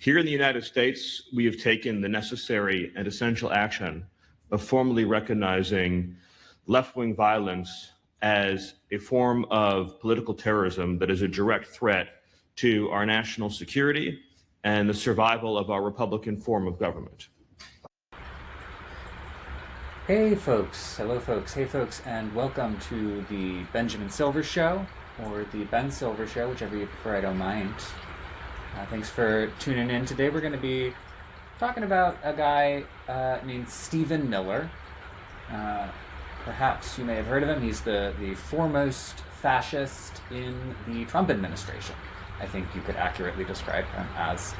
Here in the United States, we have taken the necessary and essential action of formally recognizing left-wing violence as a form of political terrorism that is a direct threat to our national security and the survival of our Republican form of government. Hey folks, hello folks, hey folks, and welcome to the Benjamin Silver Show, or the Ben Silver Show, whichever you prefer, I don't mind. Thanks for tuning in. Today we're going to be talking about a guy named Stephen Miller. Perhaps you may have heard of him. He's the foremost fascist in the Trump administration. I think you could accurately describe him as.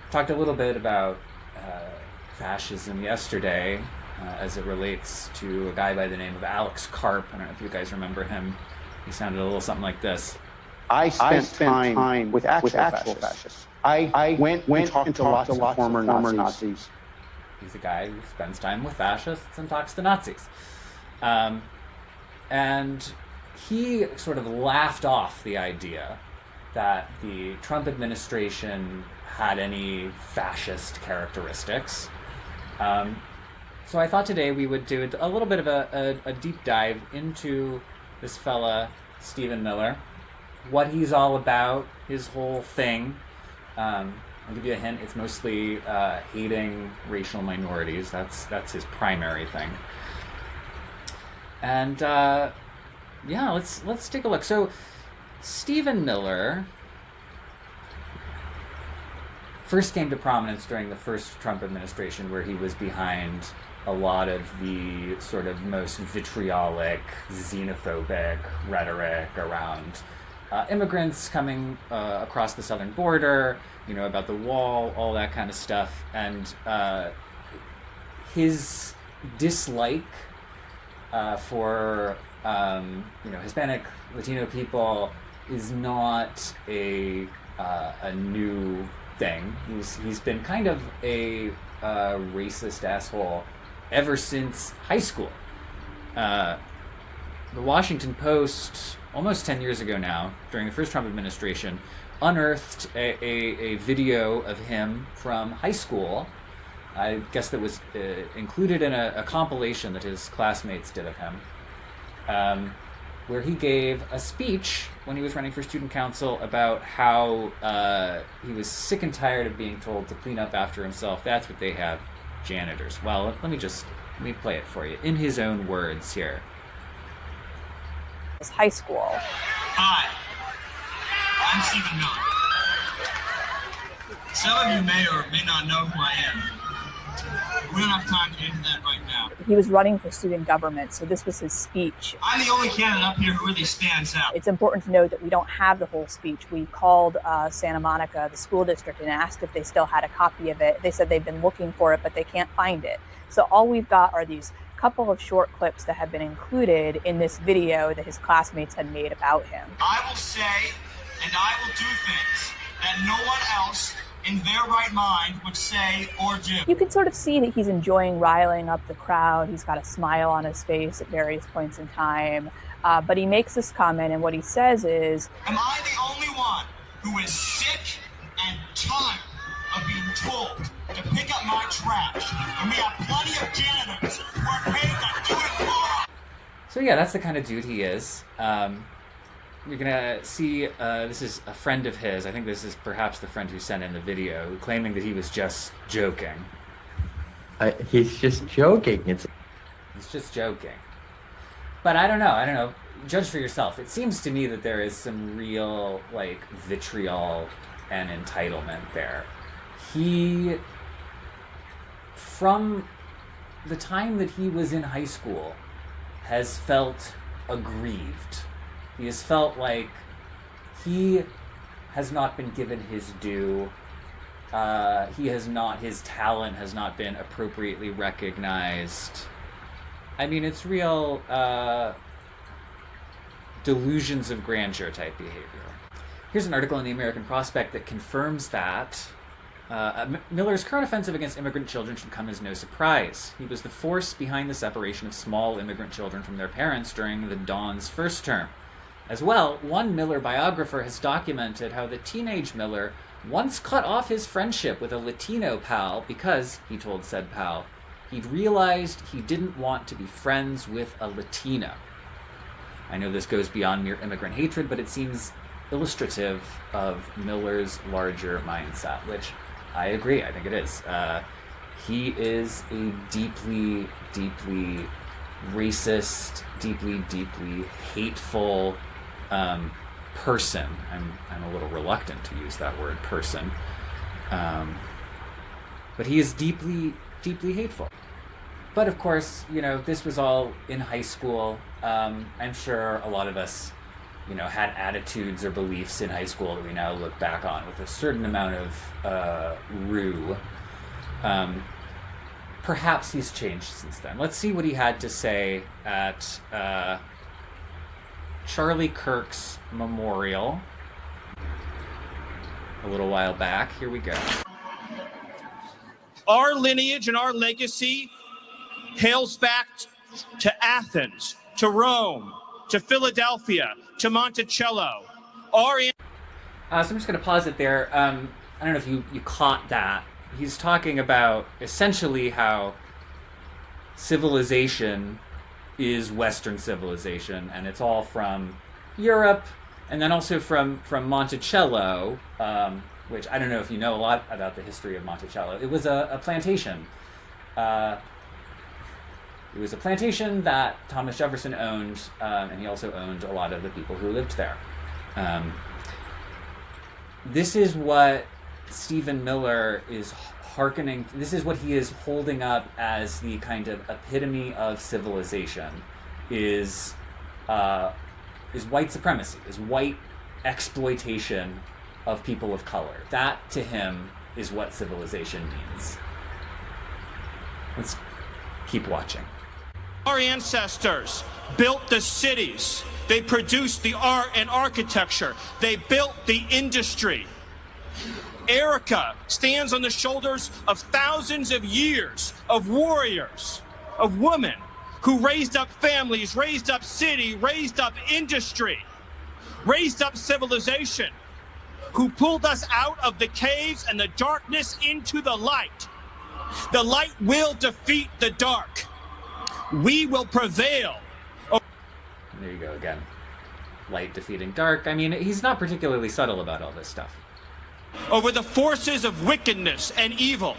Talked a little bit about fascism yesterday as it relates to a guy by the name of Alex Karp. I don't know if you guys remember him. He sounded a little something like this. I spent time with actual fascists. I went and talked to lots of former Nazis. He's a guy who spends time with fascists and talks to Nazis. And he sort of laughed off the idea that the Trump administration had any fascist characteristics. So I thought today we would do a little bit of a deep dive into this fella, Stephen Miller, what he's all about, his whole thing. I'll give you a hint, it's mostly hating racial minorities. That's his primary thing. And yeah, let's take a look. So Stephen Miller first came to prominence during the first Trump administration, where he was behind a lot of the sort of most vitriolic, xenophobic rhetoric around immigrants coming across the southern border, about the wall, all that kind of stuff. And his dislike for Hispanic, Latino people is not a new thing. He's been kind of a racist asshole ever since high school. The Washington Post, almost 10 years ago now, during the first Trump administration, unearthed a video of him from high school. I guess that was included in a compilation that his classmates did of him, where he gave a speech when he was running for student council about how he was sick and tired of being told to clean up after himself. That's what they have, janitors. Well, let me play it for you in his own words here. High school. Hi, I'm Stephen Miller. Some of you may or may not know who I am. We don't have time to get into that right now. He was running for student government, so this was his speech. I'm the only candidate up here who really stands out. It's important to note that we don't have the whole speech. We called Santa Monica, the school district, and asked if they still had a copy of it. They said they've been looking for it, but they can't find it. So all we've got are these couple of short clips that have been included in this video that his classmates had made about him. I will say and I will do things that no one else in their right mind would say or do. You can sort of see that he's enjoying riling up the crowd. He's got a smile on his face at various points in time. But he makes this comment, and what he says is, am I the only one who is sick and tired of being told to pick up my trash? And we have plenty of janitors who are paid to do it for us. So yeah, that's the kind of dude he is. You're gonna see, this is a friend of his. I think this is perhaps the friend who sent in the video, claiming that he was just joking. He's just joking. He's just joking. But I don't know. Judge for yourself. It seems to me that there is some real, vitriol and entitlement there. He, from the time that he was in high school, has felt aggrieved. He has felt like he has not been given his due. His talent has not been appropriately recognized. I mean, it's real delusions of grandeur type behavior. Here's an article in the American Prospect that confirms that. Miller's current offensive against immigrant children should come as no surprise. He was the force behind the separation of small immigrant children from their parents during the Dawn's first term. As well, one Miller biographer has documented how the teenage Miller once cut off his friendship with a Latino pal because, he told said pal, he'd realized he didn't want to be friends with a Latino. I know this goes beyond mere immigrant hatred, but it seems illustrative of Miller's larger mindset, which I agree, I think it is. He is a deeply, deeply racist, deeply, deeply hateful person. I'm a little reluctant to use that word, person. But he is deeply, deeply hateful. But of course, this was all in high school. I'm sure a lot of us, had attitudes or beliefs in high school that we now look back on with a certain amount of rue. Perhaps he's changed since then. Let's see what he had to say at Charlie Kirk's memorial a little while back. Here we go. Our lineage and our legacy hails back to Athens, to Rome, to Philadelphia, to Monticello. So I'm just going to pause it there. I don't know if you caught that. He's talking about essentially how civilization is Western civilization, and it's all from Europe, and then also from Monticello, which I don't know if you know a lot about the history of Monticello. It was a plantation. It was a plantation that Thomas Jefferson owned, and he also owned a lot of the people who lived there. This is what Stephen Miller is hearkening. This is what he is holding up as the kind of epitome of civilization, is white supremacy, is white exploitation of people of color. That, to him, is what civilization means. Let's keep watching. our ancestors built the cities. They produced the art and architecture. They built the industry. Erica stands on the shoulders of thousands of years of warriors, of women who raised up families, raised up city, raised up industry, raised up civilization, who pulled us out of the caves and the darkness into the light. The light will defeat the dark. We will prevail. There you go again. Light defeating dark. I mean, he's not particularly subtle about all this stuff. Over the forces of wickedness and evil.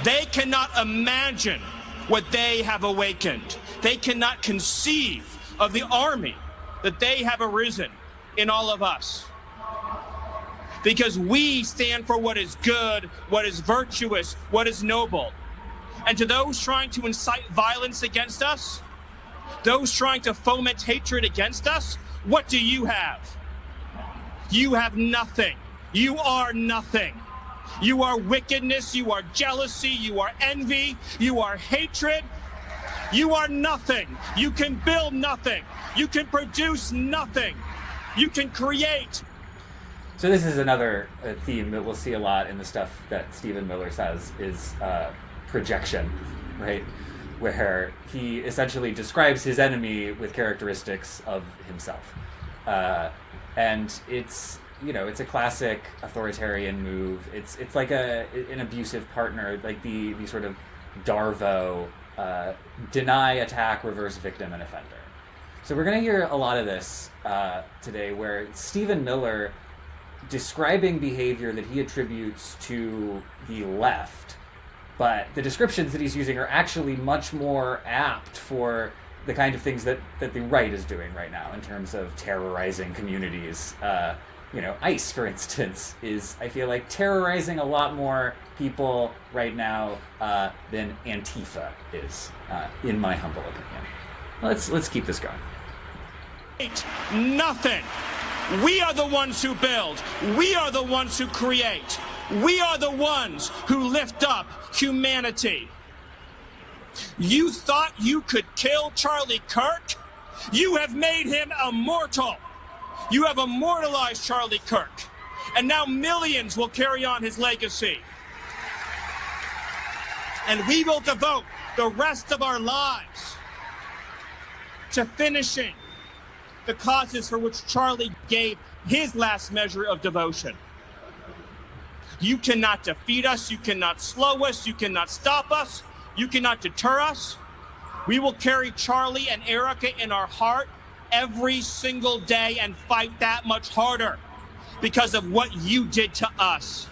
They cannot imagine what they have awakened. They cannot conceive of the army that they have arisen in all of us. Because we stand for what is good, what is virtuous, what is noble. And to those trying to incite violence against us, those trying to foment hatred against us, what do you have? You have nothing. You are nothing. You are wickedness, you are jealousy, you are envy, you are hatred. You are nothing. You can build nothing. You can produce nothing. You can create. So this is another theme that we'll see a lot in the stuff that Stephen Miller says is projection, right? Where he essentially describes his enemy with characteristics of himself. And it's, you know, it's a classic authoritarian move. It's like an abusive partner, like the sort of Darvo, deny, attack, reverse victim and offender. So we're going to hear a lot of this today, where Stephen Miller describing behavior that he attributes to the left, but the descriptions that he's using are actually much more apt for the kind of things that the right is doing right now in terms of terrorizing communities. You know, ICE, for instance, is, I feel like, terrorizing a lot more people right now than Antifa is, in my humble opinion. Let's keep this going. Nothing. We are the ones who build. We are the ones who create. We are the ones who lift up humanity. You thought you could kill Charlie Kirk? You have made him immortal. You have immortalized Charlie Kirk. And now millions will carry on his legacy. And we will devote the rest of our lives to finishing the causes for which Charlie gave his last measure of devotion. You cannot defeat us. You cannot slow us. You cannot stop us. You cannot deter us. We will carry Charlie and Erica in our heart every single day and fight that much harder because of what you did to us.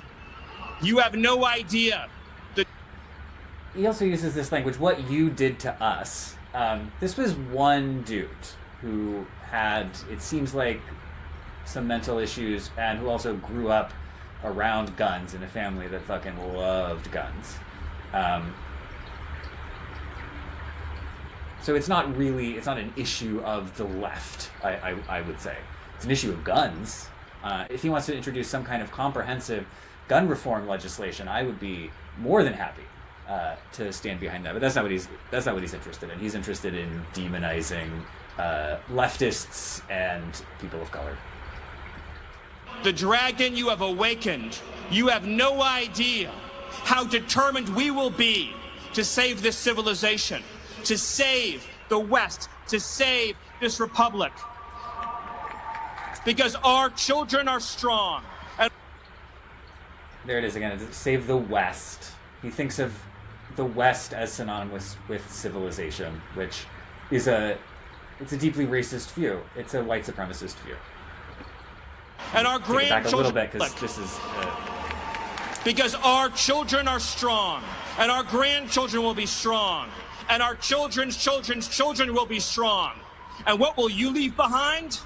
You have no idea. He also uses this language, what you did to us. This was one dude who had, it seems like, some mental issues and who also grew up around guns in a family that fucking loved guns. So it's not an issue of the left, I would say. It's an issue of guns. If he wants to introduce some kind of comprehensive gun reform legislation, I would be more than happy to stand behind that. But that's not what he's interested in. He's interested in demonizing leftists and people of color. The dragon you have awakened, you have no idea how determined we will be to save this civilization, to save the West, to save this republic. Because our children are strong. And there it is again, save the West. He thinks of the West as synonymous with civilization, which is it's a deeply racist view. It's a white supremacist view. And our grandchildren... Back a little bit, because this is... Because our children are strong, and our grandchildren will be strong, and our children's children's children will be strong. And what will you leave behind?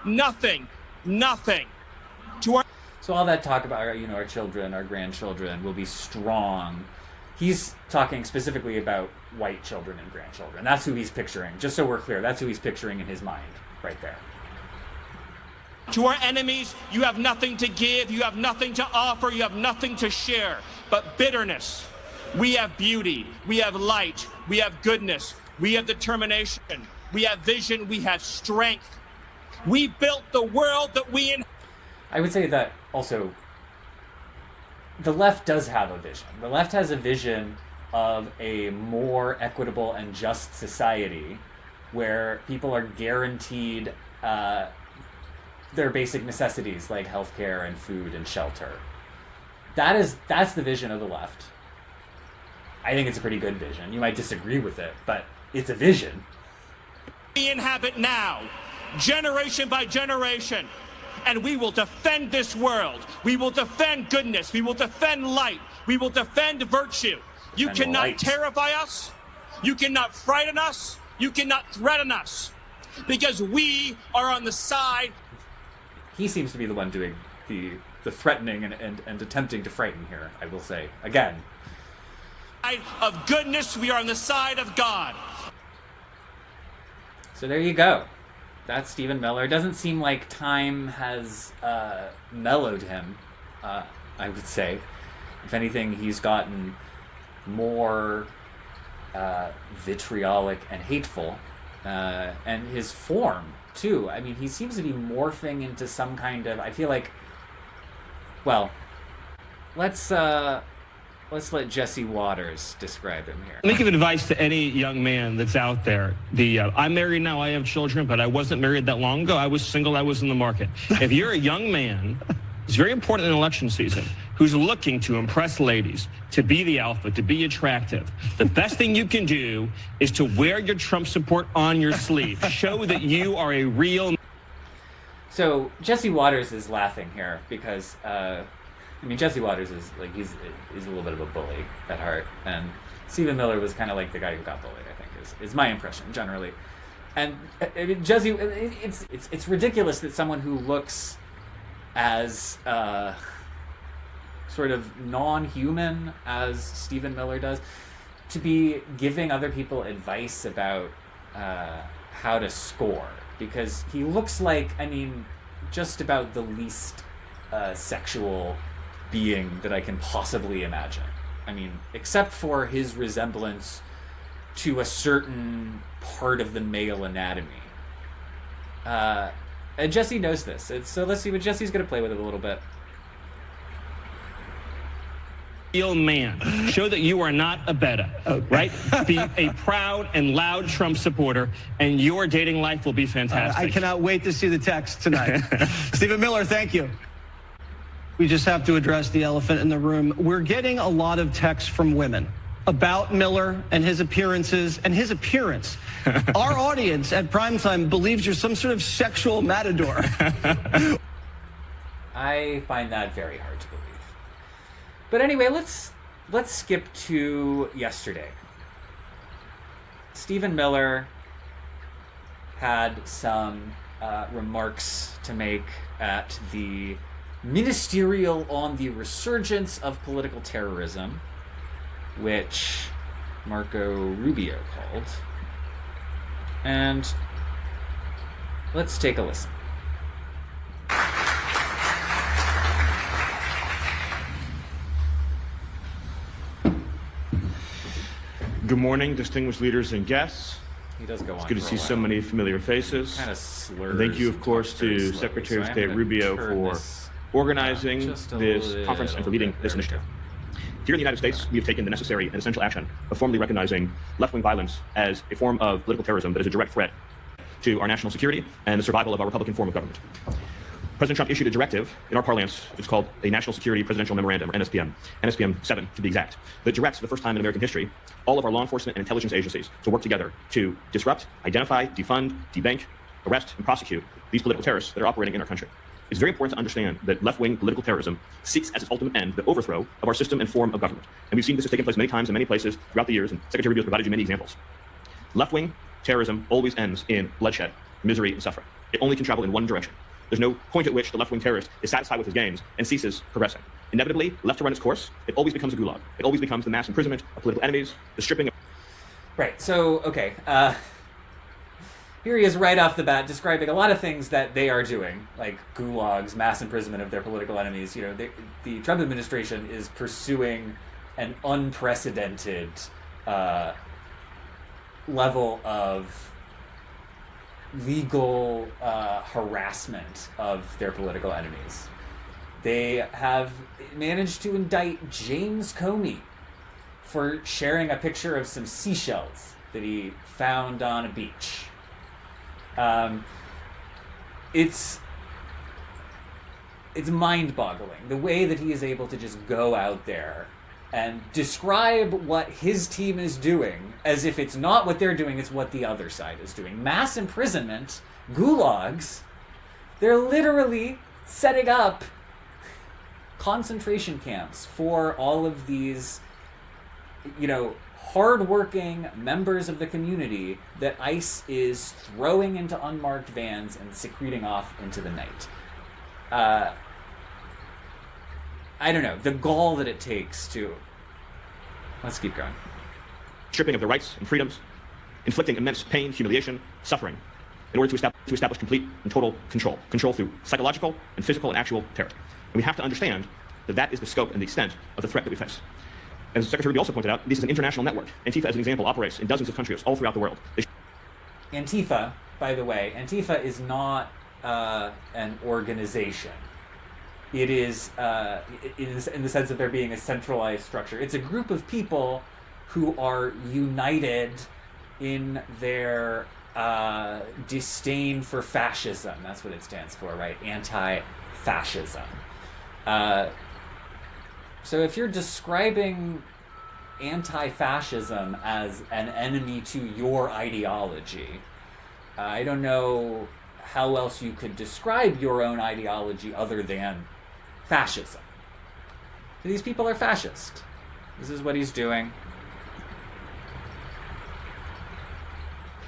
Nothing. Nothing. So all that talk about, our children, our grandchildren will be strong. He's talking specifically about white children and grandchildren. That's who he's picturing. Just so we're clear, that's who he's picturing in his mind, right there. To our enemies, you have nothing to give, you have nothing to offer, you have nothing to share, but bitterness. We have beauty, we have light, we have goodness, we have determination, we have vision, we have strength. We built the world that we inhabit. I would say that also, the left does have a vision. The left has a vision of a more equitable and just society where people are guaranteed their basic necessities like healthcare and food and shelter. That's the vision of the left. I think it's a pretty good vision. You might disagree with it, but it's a vision. We inhabit now, generation by generation, and we will defend this world. We will defend goodness. We will defend light. We will defend virtue. You cannot terrify us. You cannot frighten us. You cannot threaten us, because we are on the side. He seems to be the one doing the threatening and attempting to frighten here, I will say. Again. Of goodness, we are on the side of God. So there you go. That's Stephen Miller. Doesn't seem like time has mellowed him, I would say. If anything, he's gotten more vitriolic and hateful. And his form, too. I mean, he seems to be morphing into some kind of... I feel like... Well, let's let Jesse Waters describe him here. Let me give advice to any young man that's out there. I'm married now, I have children, but I wasn't married that long ago. I was single, I was in the market. If you're a young man, it's very important in election season, who's looking to impress ladies, to be the alpha, to be attractive, the best thing you can do is to wear your Trump support on your sleeve. Show that you are a real... So Jesse Waters is laughing here because... Jesse Waters is like he's a little bit of a bully at heart, and Stephen Miller was kind of like the guy who got bullied. I think is my impression generally. And Jesse, it's ridiculous that someone who looks as sort of non-human as Stephen Miller does, to be giving other people advice about how to score, because he looks like just about the least sexual being that I can possibly imagine. Except for his resemblance to a certain part of the male anatomy. And Jesse knows this. So let's see what Jesse's going to play with it a little bit. Real man. Show that you are not a beta, right? Be a proud and loud Trump supporter, and your dating life will be fantastic. I cannot wait to see the text tonight. Stephen Miller, thank you. We just have to address the elephant in the room. We're getting a lot of texts from women about Miller and his appearances and his appearance. Our audience at primetime believes you're some sort of sexual matador. I find that very hard to believe. But anyway, let's skip to yesterday. Stephen Miller had some remarks to make at the Ministerial on the Resurgence of Political Terrorism, which Marco Rubio called. And let's take a listen. Good morning, distinguished leaders and guests. He does go on. It's good to see so many familiar faces. Kind of slurs. Thank you, of course, to Secretary of State Rubio for organizing this conference and for leading this initiative. Here in the United States, we have taken the necessary and essential action of formally recognizing left-wing violence as a form of political terrorism that is a direct threat to our national security and the survival of our Republican form of government. President Trump issued a directive, in our parlance, it's called a National Security Presidential Memorandum, or NSPM 7 to be exact, that directs, for the first time in American history, all of our law enforcement and intelligence agencies to work together to disrupt, identify, defund, debank, arrest, and prosecute these political terrorists that are operating in our country. It's very important to understand that left-wing political terrorism seeks as its ultimate end the overthrow of our system and form of government. And we've seen this has taken place many times in many places throughout the years, and Secretary Rubio has provided you many examples. Left-wing terrorism always ends in bloodshed, misery, and suffering. It only can travel in one direction. There's no point at which the left-wing terrorist is satisfied with his gains and ceases progressing. Inevitably, left to run its course, it always becomes a gulag. It always becomes the mass imprisonment of political enemies, the stripping of... Right, so, okay. Here he is right off the bat describing a lot of things that they are doing, like gulags, mass imprisonment of their political enemies. You know, the Trump administration is pursuing an unprecedented level of legal harassment of their political enemies. They have managed to indict James Comey for sharing a picture of some seashells that he found on a beach. It's mind-boggling the way that he is able to just go out there and describe what his team is doing as if it's not what they're doing, it's what the other side is doing. Mass imprisonment, gulags, they're literally setting up concentration camps for all of these, you know, hard-working members of the community that ICE is throwing into unmarked vans and secreting off into the night. I don't know, the gall that it takes to... Let's keep going. Stripping of their rights and freedoms, inflicting immense pain, humiliation, suffering, in order to establish complete and total control. Control through psychological and physical and actual terror. And we have to understand that that is the scope and the extent of the threat that we face. As Secretary Rubio also pointed out, this is an international network. Antifa, as an example, operates in dozens of countries all throughout the world. Antifa, by the way, Antifa is not an organization. It is, in the sense of there being a centralized structure. It's a group of people who are united in their disdain for fascism. That's what it stands for, right? Anti-fascism. So if you're describing anti-fascism as an enemy to your ideology, I don't know how else you could describe your own ideology other than fascism. These people are fascist. This is what he's doing.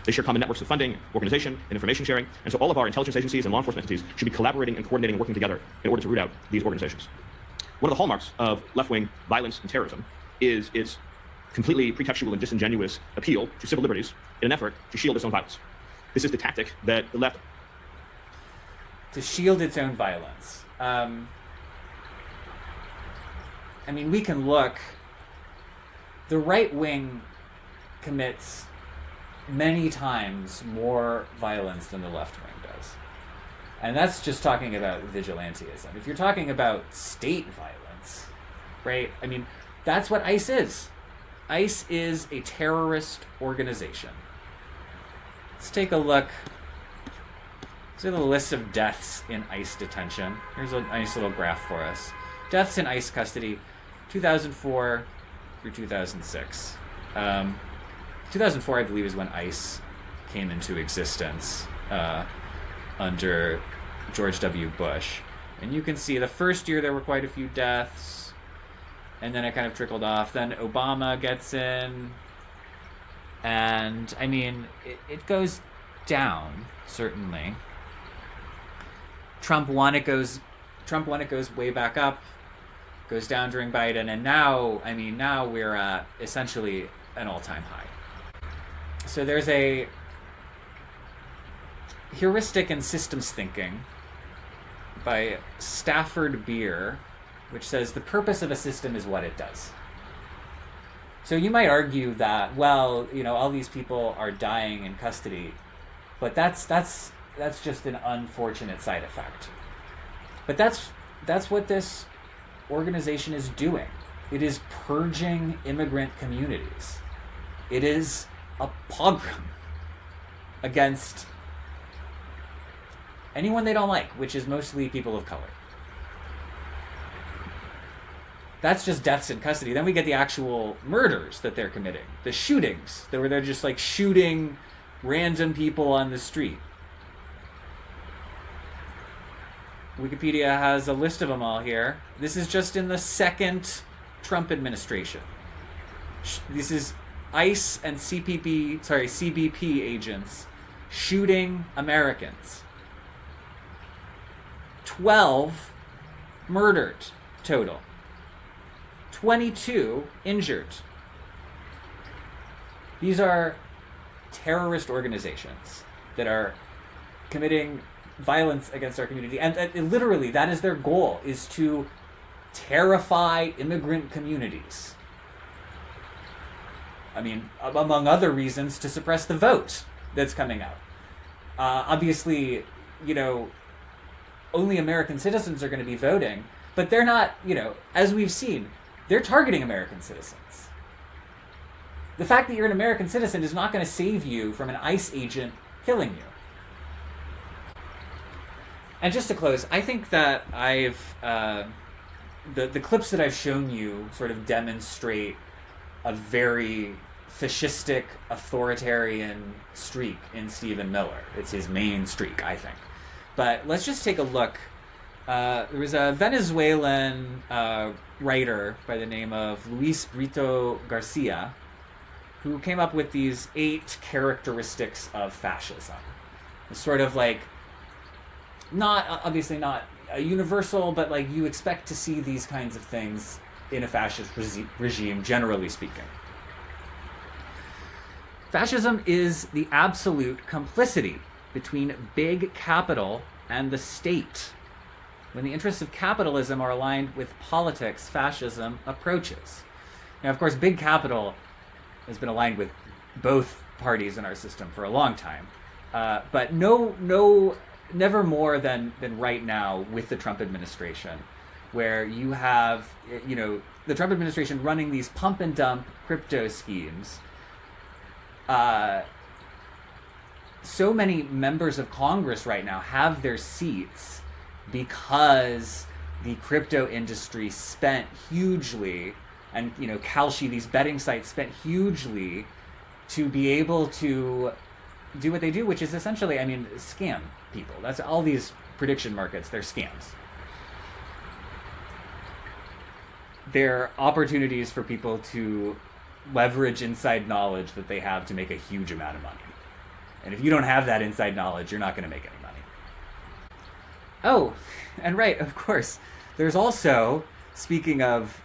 They share common networks of funding, organization, and information sharing, and so all of our intelligence agencies and law enforcement entities should be collaborating and coordinating and working together in order to root out these organizations. One of the hallmarks of left-wing violence and terrorism is its completely pretextual and disingenuous appeal to civil liberties in an effort to shield its own violence. This is the tactic that the left... To shield its own violence. I mean, we can look... The right wing commits many times more violence than the left wing does. And that's just talking about vigilantism. If you're talking about state violence, right? I mean, that's what ICE is. ICE is a terrorist organization. Let's take a look. These are the list of deaths in ICE detention. Here's a nice little graph for us. deaths in ICE custody, 2004 through 2006. 2004, I believe, is when ICE came into existence under George W. Bush. And you can see the first year there were quite a few deaths, and then it kind of trickled off. Then Obama gets in, and I mean, it goes down, certainly. Trump won, it goes way back up, goes down during Biden, and now we're at essentially an all-time high. So there's a heuristic in systems thinking by Stafford Beer, which says the purpose of a system is what it does. So you might argue that, well, all these people are dying in custody, but that's just an unfortunate side effect. But that's what this organization is doing. It is purging immigrant communities. It is a pogrom against anyone they don't like, which is mostly people of color. That's just deaths in custody. Then we get the actual murders that they're committing, the shootings, where they're just like shooting random people on the street. Wikipedia has a list of them all here. This is just in the second Trump administration. This is ICE and CBP agents shooting Americans. 12 murdered total. 22 injured. These are terrorist organizations that are committing violence against our community. And literally, that is their goal, is to terrify immigrant communities. I mean, among other reasons, to suppress the vote that's coming out. Obviously, only American citizens are going to be voting, but they're not, as we've seen, they're targeting American citizens. The fact that you're an American citizen is not going to save you from an ICE agent killing you. And just to close, I think that the clips that I've shown you sort of demonstrate a very fascistic, authoritarian streak in Stephen Miller. It's his main streak, I think. But let's just take a look. There was a Venezuelan writer by the name of Luis Brito Garcia who came up with these 8 characteristics of fascism. It's sort of like, obviously not a universal, but like you expect to see these kinds of things in a fascist regime, generally speaking. Fascism is the absolute complicity between big capital and the state. When the interests of capitalism are aligned with politics, fascism approaches. Now, of course, big capital has been aligned with both parties in our system for a long time, but never more than right now with the Trump administration, where you have, the Trump administration running these pump and dump crypto schemes. So many members of Congress right now have their seats because the crypto industry spent hugely, and Kalshi, these betting sites, spent hugely to be able to do what they do, which is essentially, scam people. That's all these prediction markets, they're scams. They're opportunities for people to leverage inside knowledge that they have to make a huge amount of money. And if you don't have that inside knowledge, you're not going to make any money. Oh, and right, of course, there's also, speaking of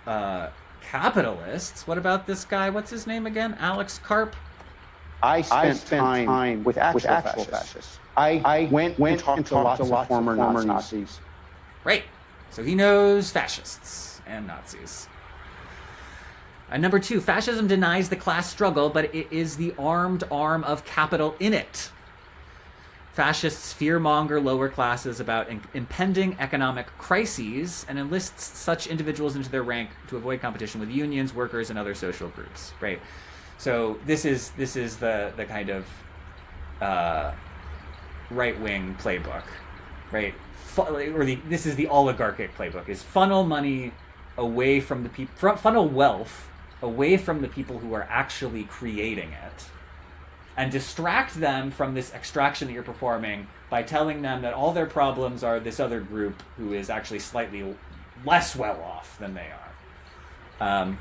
capitalists, what about this guy? What's his name again? Alex Karp? I spent time with actual fascists. I went and talked to lots of former Nazis. Right. So he knows fascists and Nazis. Number 2, fascism denies the class struggle, but it is the armed arm of capital in it. Fascists fearmonger lower classes about impending economic crises and enlists such individuals into their rank to avoid competition with unions, workers, and other social groups. Right. So this is the kind of right-wing playbook, right? this is the oligarchic playbook, is funnel money away from the people, funnel wealth away from the people who are actually creating it, and distract them from this extraction that you're performing by telling them that all their problems are this other group who is actually slightly less well off than they are.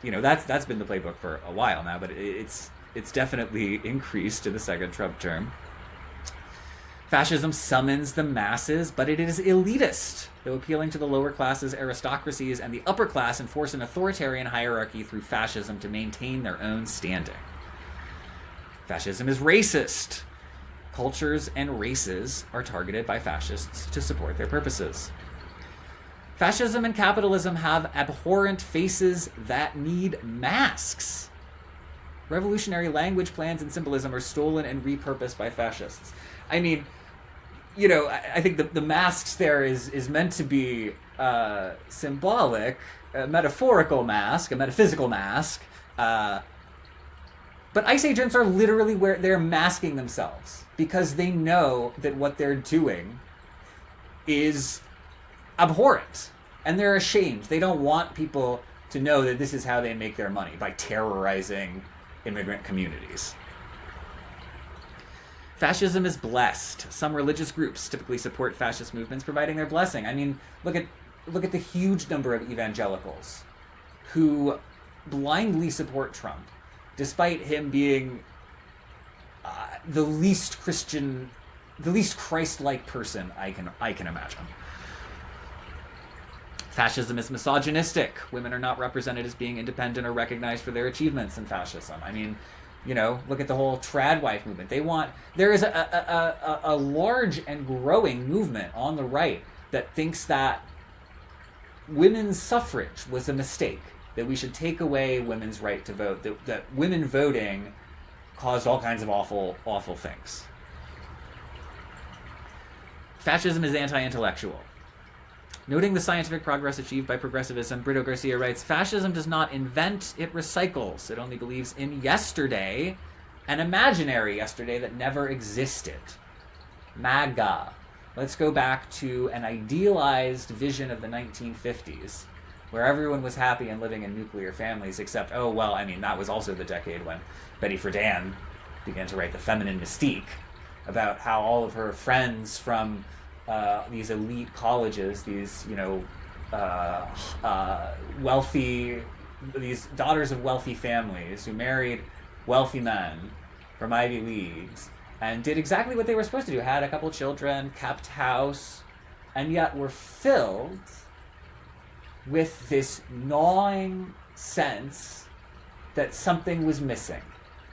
That's been the playbook for a while now, but it's definitely increased in the second Trump term. Fascism summons the masses, but it is elitist, though appealing to the lower classes, aristocracies, and the upper class enforce an authoritarian hierarchy through fascism to maintain their own standing. Fascism is racist. Cultures and races are targeted by fascists to support their purposes. Fascism and capitalism have abhorrent faces that need masks. Revolutionary language, plans, and symbolism are stolen and repurposed by fascists. I mean, I think the masks there is meant to be symbolic, a metaphorical mask, a metaphysical mask. But ice agents are literally where they're masking themselves because they know that what they're doing is abhorrent, and they're ashamed. They don't want people to know that this is how they make their money, by terrorizing immigrant communities. Fascism is blessed. Some religious groups typically support fascist movements, providing their blessing. I mean, look at the huge number of evangelicals who blindly support Trump, despite him being the least Christian, the least Christ-like person I can imagine. Fascism is misogynistic. Women are not represented as being independent or recognized for their achievements in fascism. I mean, look at the whole trad wife movement. There is a large and growing movement on the right that thinks that women's suffrage was a mistake, that we should take away women's right to vote, that women voting caused all kinds of awful, awful things. Fascism is anti-intellectual. Noting the scientific progress achieved by progressivism, Brito Garcia writes, fascism does not invent, it recycles. It only believes in yesterday, an imaginary yesterday that never existed. MAGA. Let's go back to an idealized vision of the 1950s, where everyone was happy and living in nuclear families, except, that was also the decade when Betty Friedan began to write The Feminine Mystique, about how all of her friends from these elite colleges, these wealthy, these daughters of wealthy families who married wealthy men from Ivy Leagues and did exactly what they were supposed to do, had a couple children, kept house, and yet were filled with this gnawing sense that something was missing,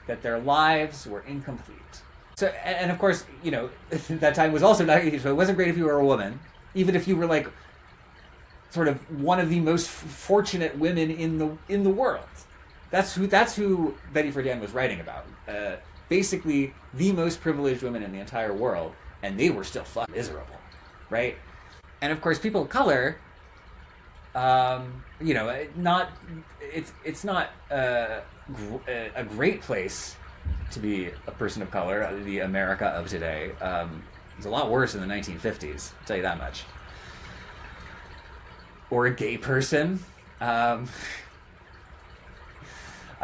that their lives were incomplete. So, and of course, that time was also not, so it wasn't great if you were a woman, even if you were like sort of one of the most fortunate women in the world. That's who Betty Friedan was writing about. Basically, the most privileged women in the entire world, and they were still fucking miserable, right? And of course, people of color, it's not a great place to be a person of color, the America of today. It's a lot worse in the 1950s, I'll tell you that much. Or a gay person, a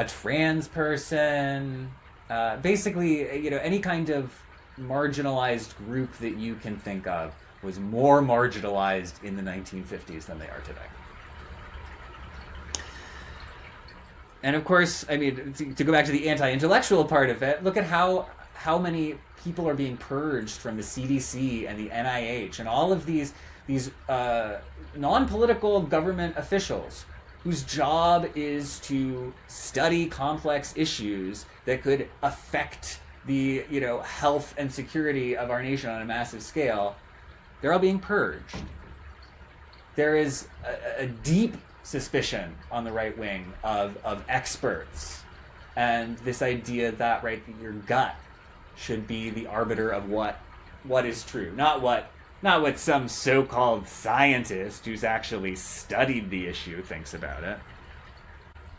trans person, basically, any kind of marginalized group that you can think of was more marginalized in the 1950s than they are today. And of course, I mean, to go back to the anti-intellectual part of it, look at how many people are being purged from the CDC and the NIH and all of these non-political government officials whose job is to study complex issues that could affect the health and security of our nation on a massive scale. They're all being purged. There is a deep suspicion on the right wing of experts, and this idea that that your gut should be the arbiter of what is true, not what some so-called scientist who's actually studied the issue thinks about it.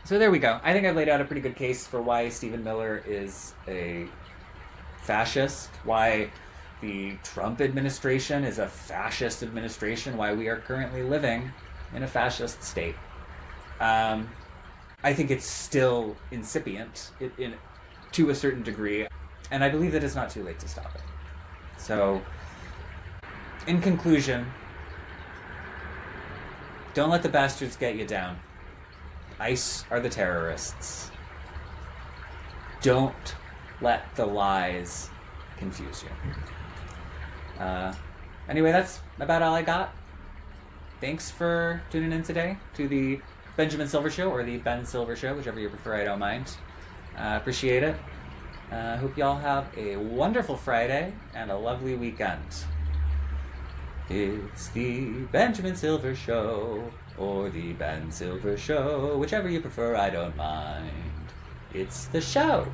So there we go. I think I've laid out a pretty good case for why Stephen Miller is a fascist, why the Trump administration is a fascist administration, why we are currently living in a fascist state. I think it's still incipient to a certain degree, and I believe that it's not too late to stop it. So, in conclusion, don't let the bastards get you down. ICE are the terrorists. Don't let the lies confuse you. Anyway, that's about all I got. Thanks for tuning in today to the Benjamin Silver Show, or the Ben Silver Show, whichever you prefer, I don't mind. Appreciate it. Hope y'all have a wonderful Friday and a lovely weekend. It's the Benjamin Silver Show, or the Ben Silver Show, whichever you prefer, I don't mind. It's the show.